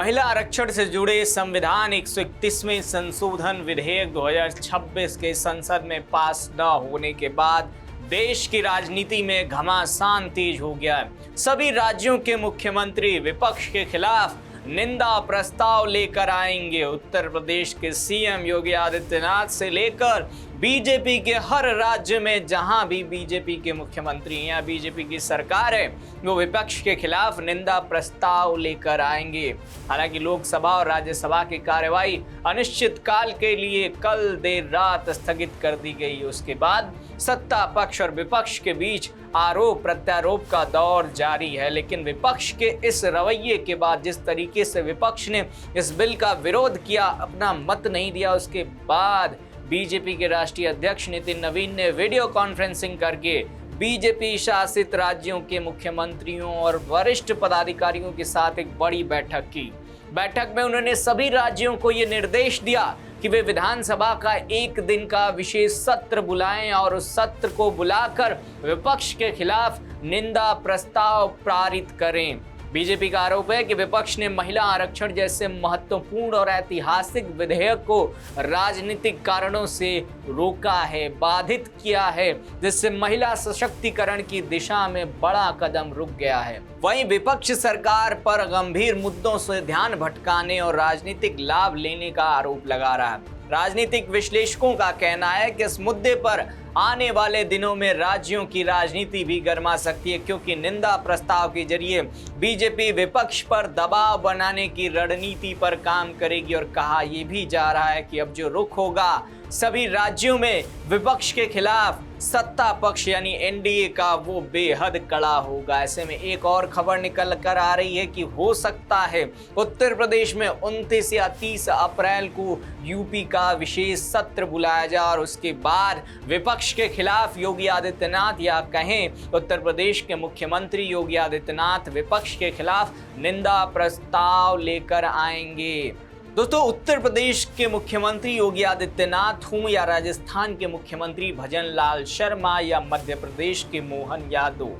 महिला आरक्षण से जुड़े संविधान 131वें संशोधन विधेयक 2026 के संसद में पास न होने के बाद देश की राजनीति में घमासान तेज हो गया है। सभी राज्यों के मुख्यमंत्री विपक्ष के खिलाफ निंदा प्रस्ताव लेकर आएंगे। उत्तर प्रदेश के सीएम योगी आदित्यनाथ से लेकर बीजेपी के हर राज्य में जहां भी बीजेपी के मुख्यमंत्री या बीजेपी की सरकार है, वो विपक्ष के खिलाफ निंदा प्रस्ताव लेकर आएंगे। हालांकि लोकसभा और राज्यसभा की कार्यवाही अनिश्चित काल के लिए कल देर रात स्थगित कर दी गई। उसके बाद सत्ता पक्ष और विपक्ष के बीच आरोप प्रत्यारोप का दौर जारी है। लेकिन विपक्ष के इस रवैये के बाद, जिस तरीके से विपक्ष ने इस बिल का विरोध किया, अपना मत नहीं दिया, उसके बाद बीजेपी के राष्ट्रीय अध्यक्ष नितिन नवीन ने वीडियो कॉन्फ्रेंसिंग करके बीजेपी शासित राज्यों के मुख्यमंत्रियों और वरिष्ठ पदाधिकारियों के साथ एक बड़ी बैठक की। बैठक में उन्होंने सभी राज्यों को ये निर्देश दिया कि वे विधानसभा का एक दिन का विशेष सत्र बुलाएं और उस सत्र को बुलाकर विपक्ष के खिलाफ निंदा प्रस्ताव पारित करें। बीजेपी का आरोप है कि विपक्ष ने महिला आरक्षण जैसे महत्वपूर्ण और ऐतिहासिक विधेयक को राजनीतिक कारणों से रोका है, बाधित किया है, जिससे महिला सशक्तिकरण की दिशा में बड़ा कदम रुक गया है। वहीं विपक्ष सरकार पर गंभीर मुद्दों से ध्यान भटकाने और राजनीतिक लाभ लेने का आरोप लगा रहा है। राजनीतिक विश्लेषकों का कहना है कि इस मुद्दे पर आने वाले दिनों में राज्यों की राजनीति भी गर्मा सकती है, क्योंकि निंदा प्रस्ताव के जरिए बीजेपी विपक्ष पर दबाव बनाने की रणनीति पर काम करेगी। और कहा यह भी जा रहा है कि अब जो रुख होगा सभी राज्यों में विपक्ष के खिलाफ सत्ता पक्ष यानी एनडीए का, वो बेहद कड़ा होगा। ऐसे में एक और खबर निकल कर आ रही है कि हो सकता है उत्तर प्रदेश में 29 या 30 अप्रैल को यूपी का विशेष सत्र बुलाया जाए और उसके बाद विपक्ष के खिलाफ योगी आदित्यनाथ या कहें उत्तर प्रदेश के मुख्यमंत्री योगी आदित्यनाथ विपक्ष के खिलाफ निंदा प्रस्ताव लेकर आएंगे। दोस्तों, उत्तर प्रदेश के मुख्यमंत्री योगी आदित्यनाथ हों या राजस्थान के मुख्यमंत्री भजन लाल शर्मा या मध्य प्रदेश के मोहन यादव,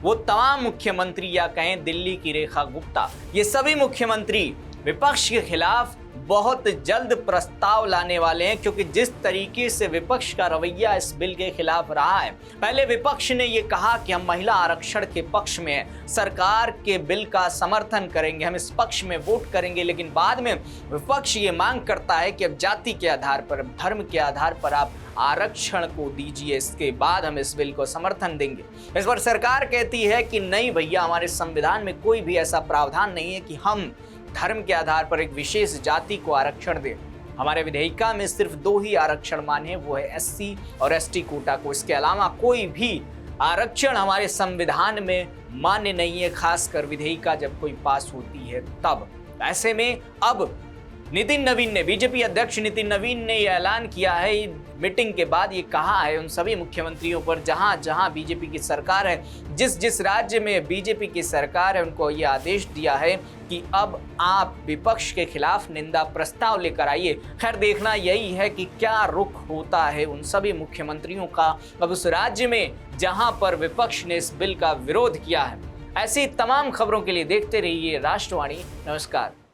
वो तमाम मुख्यमंत्री या कहें दिल्ली की रेखा गुप्ता, ये सभी मुख्यमंत्री विपक्ष के खिलाफ बहुत जल्द प्रस्ताव लाने वाले हैं। क्योंकि जिस तरीके से विपक्ष का रवैया इस बिल के खिलाफ रहा है, पहले विपक्ष ने ये कहा कि हम महिला आरक्षण के पक्ष में हैं, सरकार के बिल का समर्थन करेंगे, हम इस पक्ष में वोट करेंगे। लेकिन बाद में विपक्ष ये मांग करता है कि अब जाति के आधार पर, धर्म के आधार पर आप आरक्षण को दीजिए, इसके बाद हम इस बिल को समर्थन देंगे। इस पर सरकार कहती है कि नहीं भैया, हमारे संविधान में कोई भी ऐसा प्रावधान नहीं है कि हम धर्म के आधार पर एक विशेष जाति को आरक्षण दें। हमारे विधेयिका में सिर्फ 2 ही आरक्षण मान्य है, वो है एससी और एसटी कोटा को। इसके अलावा कोई भी आरक्षण हमारे संविधान में मान्य नहीं है, खासकर विधेयिका जब कोई पास होती है तब। ऐसे में अब नितिन नवीन ने, बीजेपी अध्यक्ष नितिन नवीन ने यह ऐलान किया है, मीटिंग के बाद ये कहा है उन सभी मुख्यमंत्रियों पर जहां जहां बीजेपी की सरकार है, जिस जिस राज्य में बीजेपी की सरकार है, उनको ये आदेश दिया है कि अब आप विपक्ष के खिलाफ निंदा प्रस्ताव लेकर आइए। खैर, देखना यही है कि क्या रुख होता है उन सभी मुख्यमंत्रियों का अब उस राज्य में जहां पर विपक्ष ने इस बिल का विरोध किया है। ऐसी तमाम खबरों के लिए देखते रहिए राष्ट्रवाणी। नमस्कार।